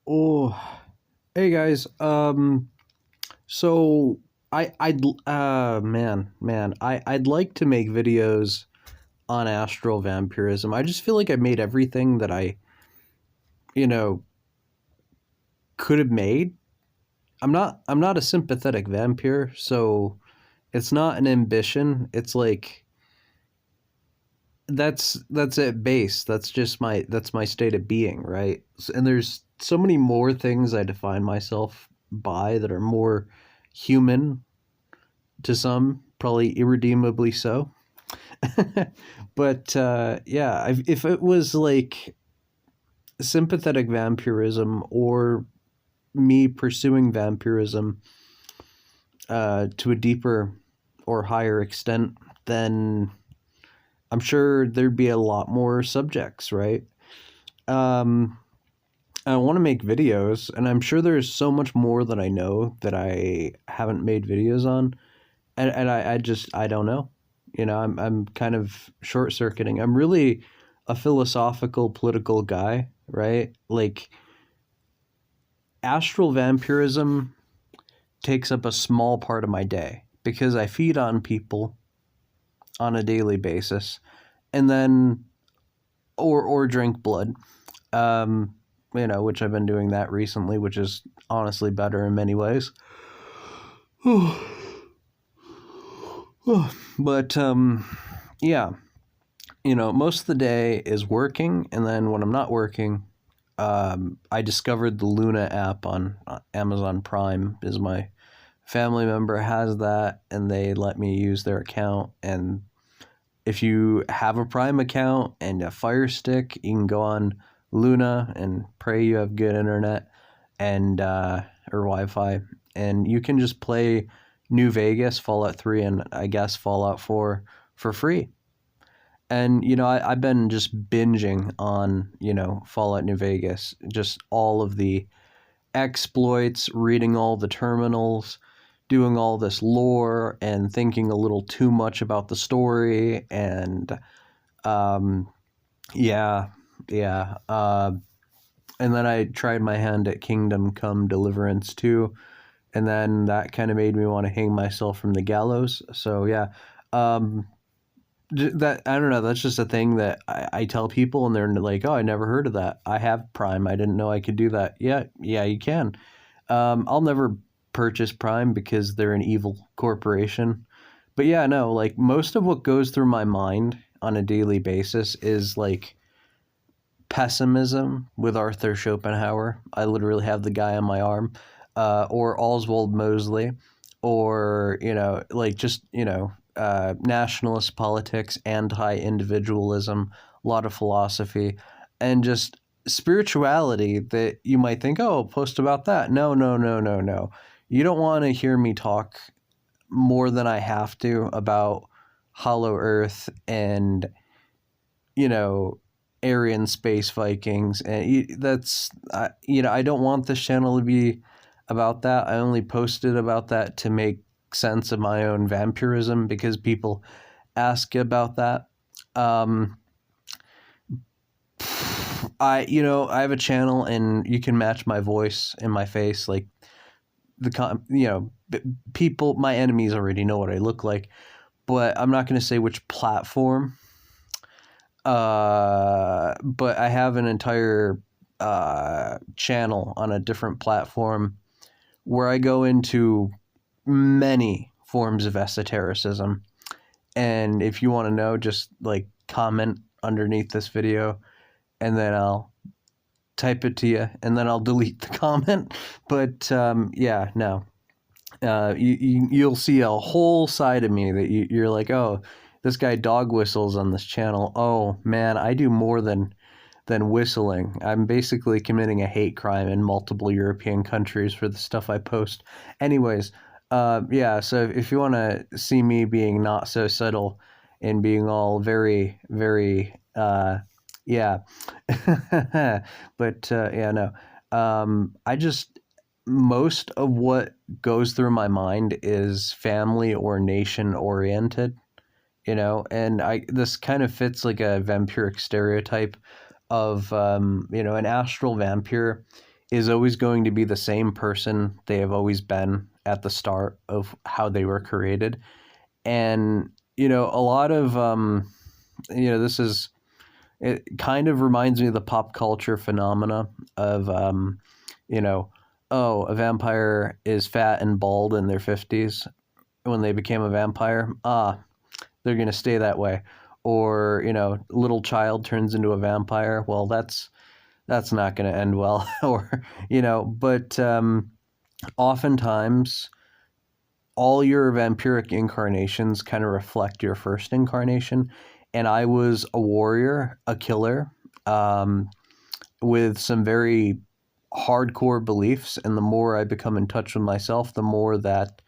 Oh, hey guys. So I'd like to make videos on astral vampirism. I just feel like I made everything that I, you know, could have made. I'm not a sympathetic vampire, so it's not an ambition. It's like that's at base. That's my state of being, right? And there's so many more things I define myself by that are more human to some, probably irredeemably so. But yeah, if it was like sympathetic vampirism or me pursuing vampirism to a deeper or higher extent, then I'm sure there'd be a lot more subjects, right? Um, I want to make videos, and I'm sure there's so much more that I know that I haven't made videos on, and I don't know. I'm kind of short circuiting. I'm really a philosophical, political guy, right? Like astral vampirism takes up a small part of my day because I feed on people on a daily basis, and then or drink blood. Um, which I've been doing that recently, which is honestly better in many ways. But yeah, most of the day is working, and then when I'm not working, I discovered the Luna app on Amazon Prime. Is my family member has that, and they let me use their account. And if you have a Prime account and a Fire Stick, you can go on Luna and pray you have good internet and or Wi-Fi, and you can just play New Vegas, Fallout 3, and I guess Fallout 4 for free. And I've been just binging on Fallout New Vegas, just all of the exploits, reading all the terminals, doing all this lore, and thinking a little too much about the story. And um, yeah, yeah. And then I tried my hand at Kingdom Come Deliverance too, and then that kind of made me want to hang myself from the gallows. So yeah, um, that I don't know. That's just a thing that I tell people, and they're like, "Oh, I never heard of that. I have Prime. I didn't know I could do that." Yeah, yeah, you can. I'll never purchase Prime because they're an evil corporation. But yeah, no, like most of what goes through my mind on a daily basis is like pessimism with Arthur Schopenhauer. I literally have the guy on my arm, or Oswald Mosley, or like just nationalist politics, anti-individualism, a lot of philosophy, and just spirituality that you might think, oh, post about that. No, no, no, no, no. You don't want to hear me talk more than I have to about Hollow Earth and you know Aryan space Vikings, and I don't want this channel to be about that. I only posted about that to make sense of my own vampirism because people ask about that. Um, I have a channel, and you can match my voice and my face. Like people, my enemies already know what I look like, but I'm not going to say which platform. But I have an entire channel on a different platform where I go into many forms of esotericism. And if you want to know, just like comment underneath this video, and then I'll type it to you, and then I'll delete the comment. But yeah, no. You'll see a whole side of me that you're like, oh, this guy dog whistles on this channel. Oh man, I do more than whistling. I'm basically committing a hate crime in multiple European countries for the stuff I post. Anyways, yeah. So if you want to see me being not so subtle and being all very, very, yeah, but yeah, no. I just most of what goes through my mind is family or nation oriented, and I this kind of fits like a vampiric stereotype of an astral vampire is always going to be the same person they have always been at the start of how they were created. And, a lot of, this is, it kind of reminds me of the pop culture phenomena of, you know, oh, a vampire is fat and bald in their 50s when they became a vampire. They're going to stay that way. Or, little child turns into a vampire. Well, that's not going to end well. Or, but oftentimes all your vampiric incarnations kind of reflect your first incarnation. And I was a warrior, a killer, um, with some very hardcore beliefs. And the more I become in touch with myself, the more that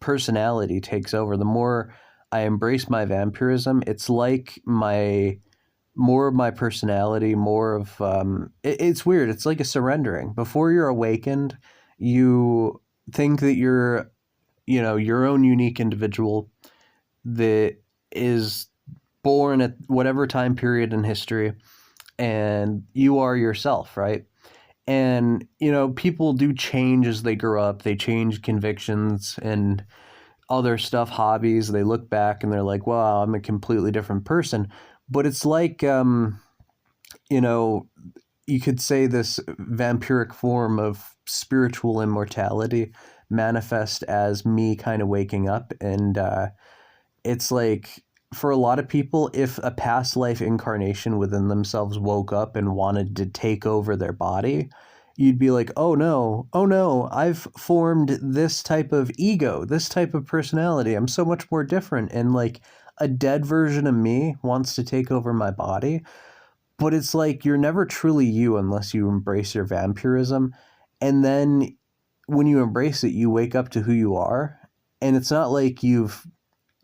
personality takes over. The more I embrace my vampirism, it's like more of my personality, more of it's weird. It's like a surrendering. Before you're awakened, you think that you're your own unique individual that is born at whatever time period in history, and you are yourself, right? And people do change as they grow up. They change convictions and other stuff, hobbies. They look back and they're like, wow, I'm a completely different person. But it's like you know you could say this vampiric form of spiritual immortality manifest as me kind of waking up. And it's like, for a lot of people, if a past life incarnation within themselves woke up and wanted to take over their body, you'd be like, oh no, I've formed this type of ego, this type of personality. I'm so much more different. And like, a dead version of me wants to take over my body. But it's like, you're never truly you unless you embrace your vampirism. And then when you embrace it, you wake up to who you are. And it's not like you've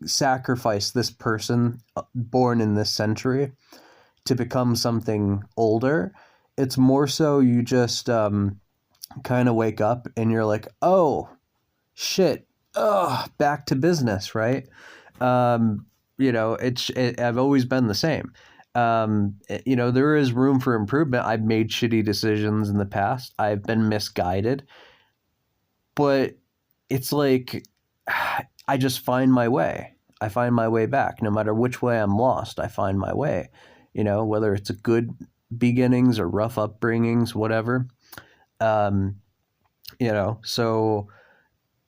sacrificed this person born in this century to become something older. It's more so you just kind of wake up and you're like, oh, shit, back to business, right? I've always been the same. There is room for improvement. I've made shitty decisions in the past. I've been misguided. But it's like, I just find my way. I find my way back. No matter which way I'm lost, I find my way. Whether it's a good beginnings or rough upbringings, whatever. So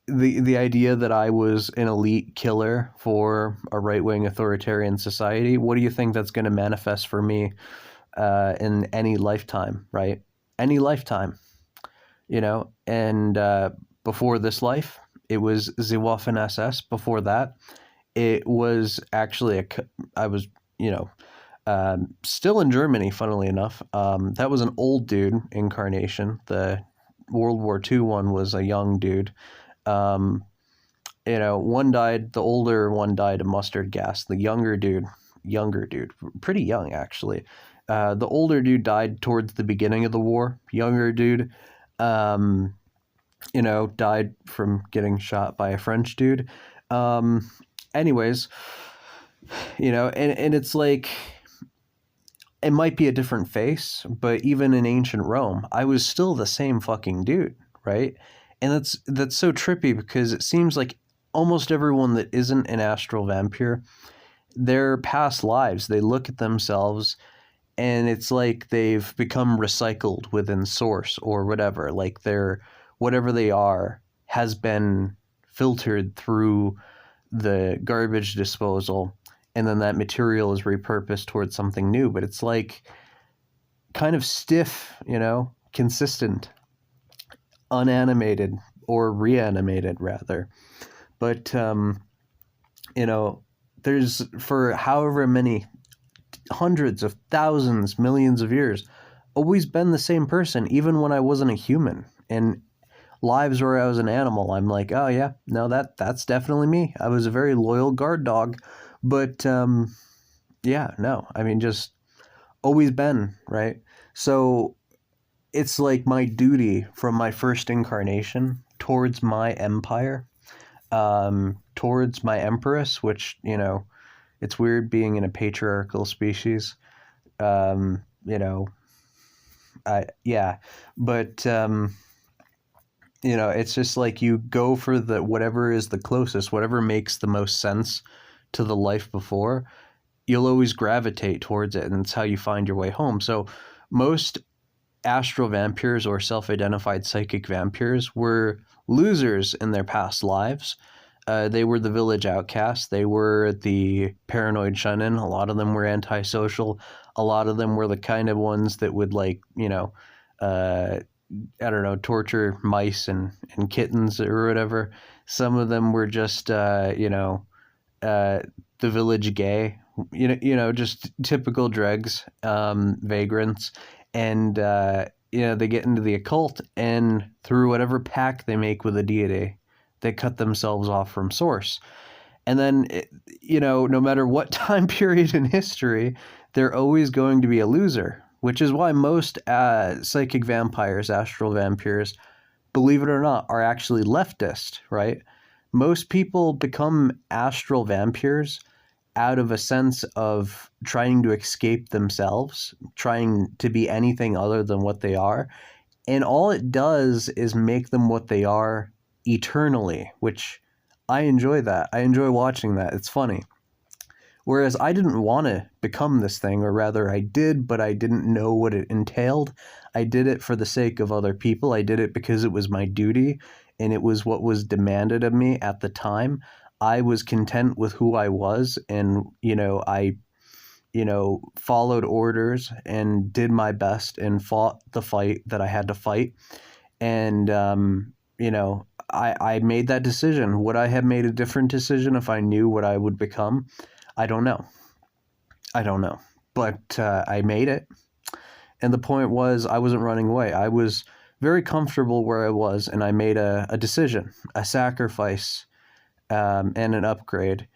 the idea that I was an elite killer for a right-wing authoritarian society, what do you think that's going to manifest for me in any lifetime, right? Any lifetime, and before this life, it was the Waffen SS. Before that, it was actually I was, still in Germany, funnily enough. That was an old dude incarnation. The World War II one was a young dude. One died, the older one died of mustard gas. The younger dude, pretty young actually. The older dude died towards the beginning of the war. Younger dude, died from getting shot by a French dude. Anyways, and it's like, it might be a different face, but even in ancient Rome, I was still the same fucking dude, right? And that's so trippy, because it seems like almost everyone that isn't an astral vampire, their past lives, they look at themselves and it's like they've become recycled within source or whatever. Like whatever they are has been filtered through the garbage disposal, and then that material is repurposed towards something new. But it's like kind of stiff, consistent, unanimated, or reanimated rather. But there's, for however many hundreds of thousands, millions of years, always been the same person, even when I wasn't a human. And lives where I was an animal, I'm like, oh yeah, no, that's definitely me. I was a very loyal guard dog. But just always been, right? So it's like my duty from my first incarnation towards my empire, towards my empress, which, it's weird being in a patriarchal species. Yeah, but it's just like you go for the whatever is the closest, whatever makes the most sense to the life before. You'll always gravitate towards it, and it's how you find your way home. So most astral vampires or self-identified psychic vampires were losers in their past lives. They were the village outcasts. They were the paranoid shun-in. A lot of them were antisocial. A lot of them were the kind of ones that would I don't know, torture mice and kittens or whatever. Some of them were just, the village gay, just typical dregs, vagrants. And, they get into the occult, and through whatever pact they make with a deity, they cut themselves off from source. And then, no matter what time period in history, they're always going to be a loser, which is why most psychic vampires, astral vampires, believe it or not, are actually leftist, right? Most people become astral vampires out of a sense of trying to escape themselves, trying to be anything other than what they are. And all it does is make them what they are eternally, which I enjoy that. I enjoy watching that. It's funny. Whereas I didn't want to become this thing, or rather I did, but I didn't know what it entailed. I did it for the sake of other people. I did it because it was my duty, and it was what was demanded of me at the time. I was content with who I was, and, I followed orders and did my best and fought the fight that I had to fight. And, I made that decision. Would I have made a different decision if I knew what I would become? I don't know. But I made it. And the point was, I wasn't running away. I was very comfortable where I was, and I made a decision, a sacrifice, and an upgrade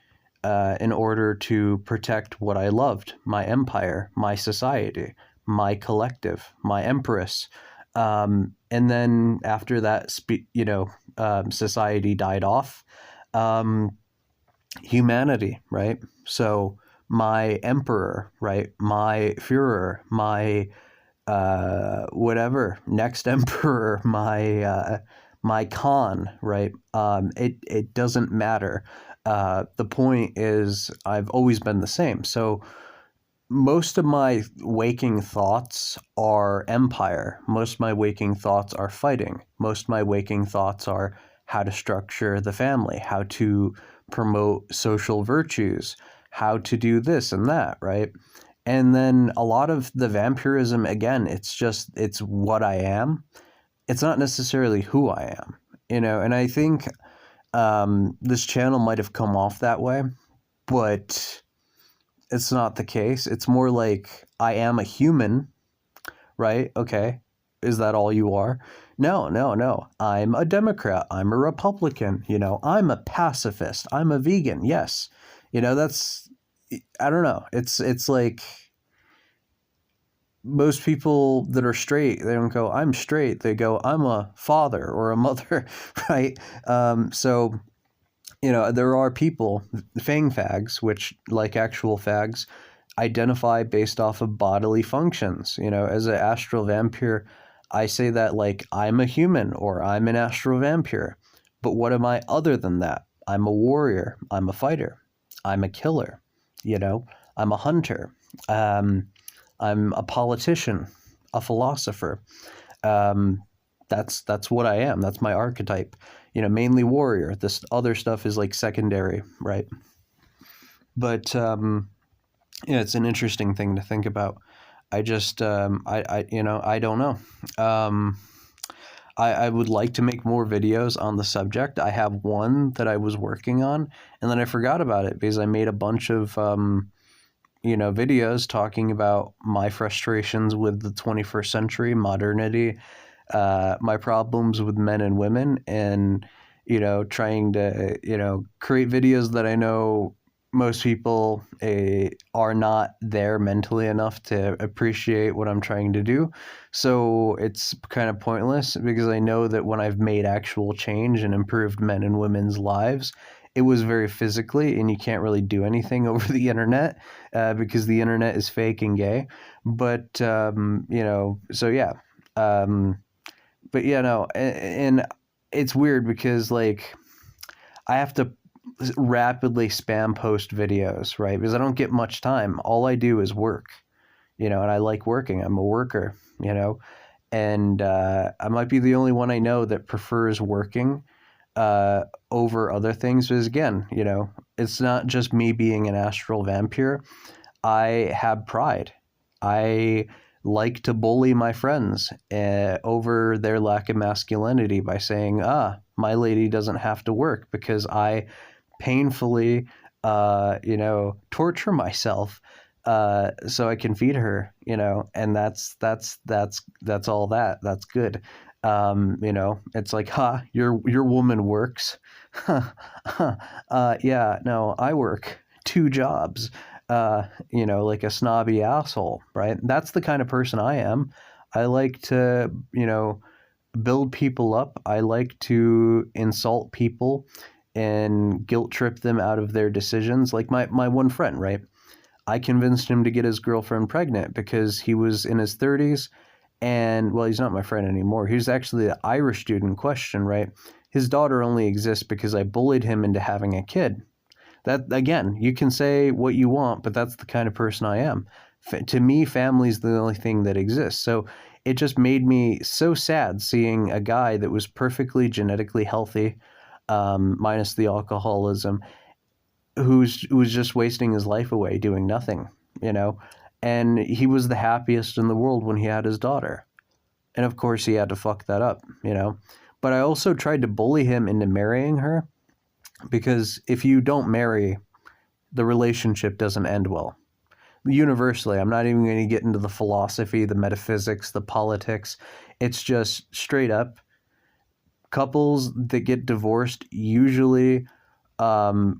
in order to protect what I loved, my empire, my society, my collective, my empress. And then after that, society died off. Humanity, right? So my emperor, right? My Führer, my whatever, next emperor, my Khan, right? It doesn't matter. The point is, I've always been the same. So most of my waking thoughts are empire. Most of my waking thoughts are fighting. Most of my waking thoughts are how to structure the family, how to promote social virtues, how to do this and that, right? And then a lot of the vampirism, again, it's what I am. It's not necessarily who I am, and I think this channel might have come off that way, but it's not the case. It's more like I am a human, right? Okay. Is that all you are? No. I'm a Democrat. I'm a Republican. I'm a pacifist. I'm a vegan. Yes. That's, I don't know. It's like most people that are straight, they don't go, I'm straight. They go, I'm a father or a mother, right? So, there are people, fang fags, which, like actual fags, identify based off of bodily functions. As an astral vampire, I say that like I'm a human or I'm an astral vampire. But what am I other than that? I'm a warrior. I'm a fighter. I'm a killer. I'm a hunter. I'm a politician, a philosopher. That's what I am. That's my archetype. Mainly warrior. This other stuff is like secondary, right? But it's an interesting thing to think about. I just I don't know. I would like to make more videos on the subject. I have one that I was working on, and then I forgot about it because I made a bunch of videos talking about my frustrations with the 21st century, modernity, my problems with men and women, and trying to create videos that I know most people are not there mentally enough to appreciate what I'm trying to do. So it's kind of pointless because I know that when I've made actual change and improved men and women's lives, it was very physically, and you can't really do anything over the internet because the internet is fake and gay. But so yeah. Um, but no, and it's weird because like I have to rapidly spam post videos, right? Because I don't get much time. All I do is work, and I like working. I'm a worker, and I might be the only one I know that prefers working over other things. Because again, it's not just me being an astral vampire. I have pride. I like to bully my friends over their lack of masculinity by saying, my lady doesn't have to work because I painfully, torture myself so I can feed her, and that's all that. That's good. It's like, your woman works. Yeah, no, I work 2 jobs. Like a snobby asshole, right? That's the kind of person I am. I like to, build people up. I like to insult people and guilt trip them out of their decisions. Like my one friend, right? I convinced him to get his girlfriend pregnant because he was in his 30s and, well, he's not my friend anymore. He's actually the Irish dude in question, right? His daughter only exists because I bullied him into having a kid. That, again, you can say what you want, but that's the kind of person I am. To me, family's the only thing that exists. So it just made me so sad seeing a guy that was perfectly genetically healthy, minus the alcoholism, who was just wasting his life away doing nothing, and he was the happiest in the world when he had his daughter. And of course he had to fuck that up, But I also tried to bully him into marrying her because if you don't marry, the relationship doesn't end well. Universally, I'm not even going to get into the philosophy, the metaphysics, the politics. It's just straight up couples that get divorced usually couples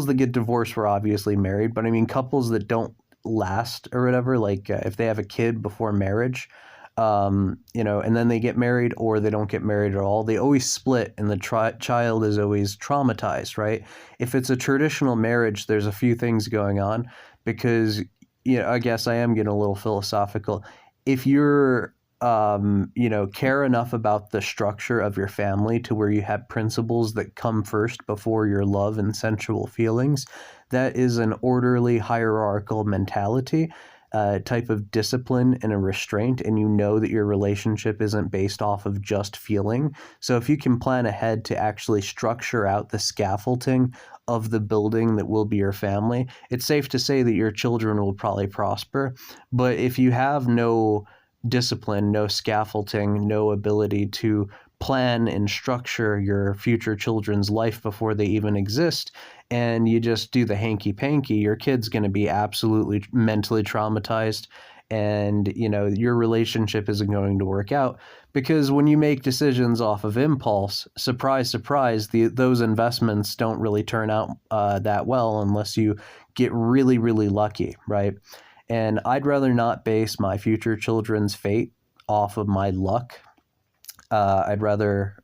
that get divorced were obviously married, but I mean couples that don't last or whatever, like if they have a kid before marriage, and then they get married or they don't get married at all, they always split and the child is always traumatized, right? If it's a traditional marriage, there's a few things going on because, I guess I am getting a little philosophical. If you're care enough about the structure of your family to where you have principles that come first before your love and sensual feelings, that is an orderly hierarchical mentality, type of discipline and a restraint, and you know that your relationship isn't based off of just feeling. So if you can plan ahead to actually structure out the scaffolding of the building that will be your family, it's safe to say that your children will probably prosper. But if you have no discipline, no scaffolding, no ability to plan and structure your future children's life before they even exist, and you just do the hanky-panky, your kid's going to be absolutely mentally traumatized, and your relationship isn't going to work out because when you make decisions off of impulse, surprise, surprise, those investments don't really turn out that well unless you get really, really lucky, right? And I'd rather not base my future children's fate off of my luck. I'd rather,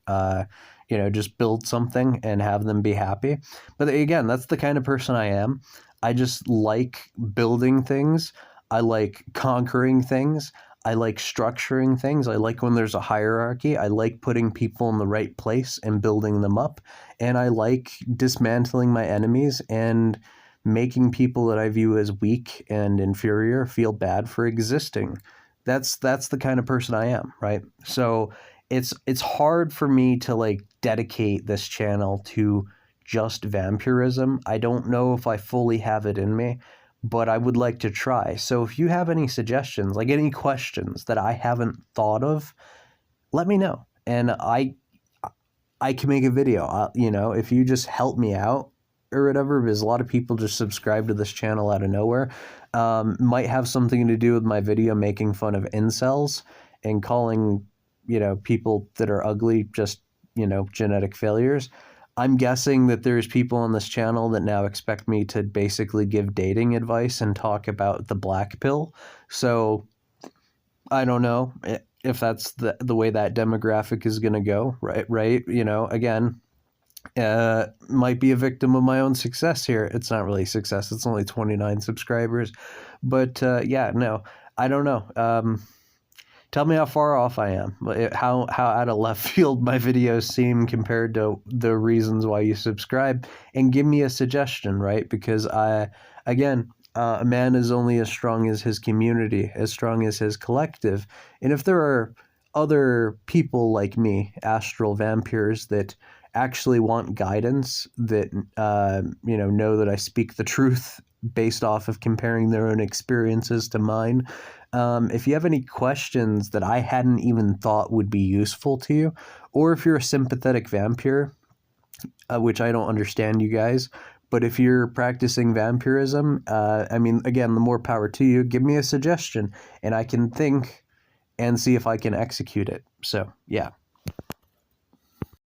just build something and have them be happy. But again, that's the kind of person I am. I just like building things. I like conquering things. I like structuring things. I like when there's a hierarchy. I like putting people in the right place and building them up. And I like dismantling my enemies and making people that I view as weak and inferior feel bad for existing. That's the kind of person I am, right? So it's hard for me to like dedicate this channel to just vampirism. I don't know if I fully have it in me, but I would like to try. So if you have any suggestions, like any questions that I haven't thought of, let me know. And I can make a video, if you just help me out or whatever, because a lot of people just subscribe to this channel out of nowhere. Might have something to do with my video making fun of incels and calling, people that are ugly just, genetic failures. I'm guessing that there's people on this channel that now expect me to basically give dating advice and talk about the black pill. So I don't know if that's the way that demographic is going to go, right? Again, Might be a victim of my own success here. It's not really success. It's only 29 subscribers. But yeah, no, I don't know. Tell me how far off I am. How out of left field my videos seem compared to the reasons why you subscribe, and give me a suggestion, right? Because a man is only as strong as his community, as strong as his collective. And if there are other people like me, astral vampires, that actually want guidance, that know that I speak the truth based off of comparing their own experiences to mine. If you have any questions that I hadn't even thought would be useful to you, or if you're a sympathetic vampire, which I don't understand you guys, but if you're practicing vampirism, again, the more power to you. Give me a suggestion, and I can think and see if I can execute it. So, yeah.